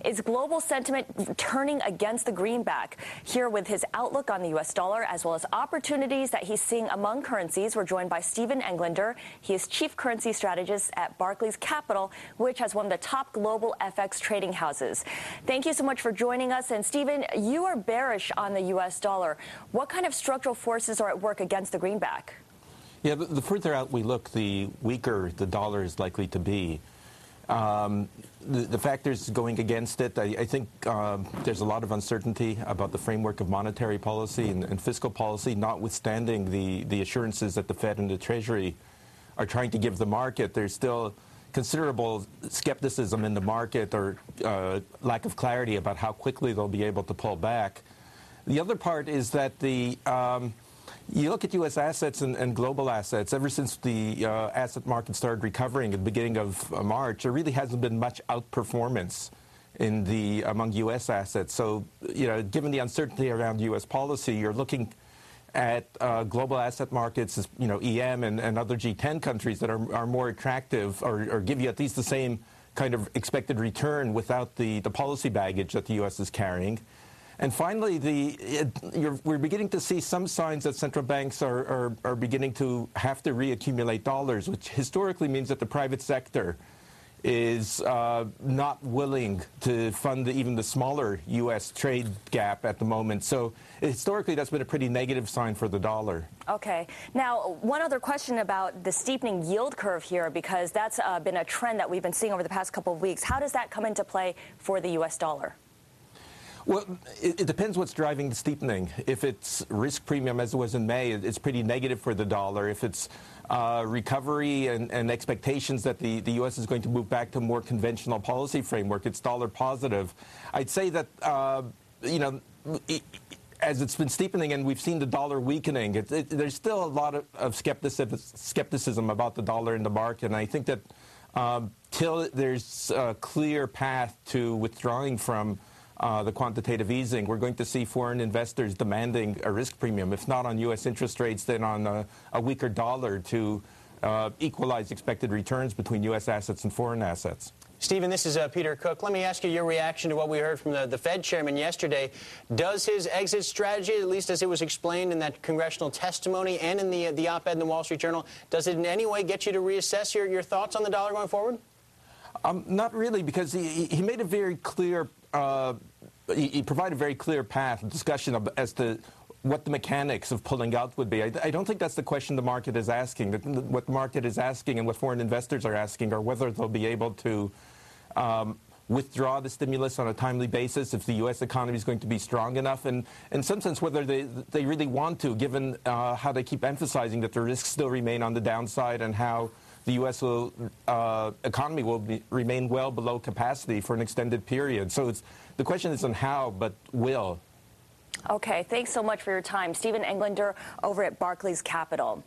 Is global sentiment turning against the greenback? Here with his outlook on the U.S. dollar, as well as opportunities that he's seeing among currencies, we're joined by Steven Englander. He is Chief Currency Strategist at Barclays Capital, which has one of the top global FX trading houses. Thank you so much for joining us. And Steven, you are bearish on the U.S. dollar. What kind of structural forces are at work against the greenback? Yeah, the further out we look, the weaker the dollar is likely to be. The factors going against it, I think there's a lot of uncertainty about the framework of monetary policy and fiscal policy, notwithstanding the assurances that the Fed and the Treasury are trying to give the market. There's still considerable skepticism in the market or lack of clarity about how quickly they'll be able to pull back. The other part is that you look at U.S. assets and global assets. Ever since the asset market started recovering at the beginning of March, there really hasn't been much outperformance among U.S. assets. So, given the uncertainty around U.S. policy, you're looking at global asset markets, as, EM and other G10 countries that are more attractive or give you at least the same kind of expected return without the policy baggage that the U.S. is carrying. And finally, we're beginning to see some signs that central banks are beginning to have to reaccumulate dollars, which historically means that the private sector is not willing to fund even the smaller U.S. trade gap at the moment. So historically, that's been a pretty negative sign for the dollar. Okay. Now, one other question about the steepening yield curve here, because that's been a trend that we've been seeing over the past couple of weeks. How does that come into play for the U.S. dollar? Well, it depends what's driving the steepening. If it's risk premium, as it was in May, it's pretty negative for the dollar. If it's recovery and expectations that the U.S. is going to move back to a more conventional policy framework, it's dollar positive. I'd say that, as it's been steepening and we've seen the dollar weakening, there's still a lot of skepticism about the dollar in the market. And I think that till there's a clear path to withdrawing from the quantitative easing, we're going to see foreign investors demanding a risk premium, if not on U.S. interest rates, then on a weaker dollar to equalize expected returns between U.S. assets and foreign assets. Stephen, this is Peter Cook. Let me ask you your reaction to what we heard from the Fed chairman yesterday. Does his exit strategy, at least as it was explained in that congressional testimony and in the op-ed in the Wall Street Journal, does it in any way get you to reassess your thoughts on the dollar going forward? Not really, because he made a very clear he provided a very clear path, discussion as to what the mechanics of pulling out would be. I don't think that's the question the market is asking. What the market is asking and what foreign investors are asking are whether they'll be able to withdraw the stimulus on a timely basis if the U.S. economy is going to be strong enough, and in some sense whether they really want to, given how they keep emphasizing that the risks still remain on the downside and how the U.S. economy will remain well below capacity for an extended period. So the question isn't how, but will. Okay, thanks so much for your time. Steven Englander over at Barclays Capital.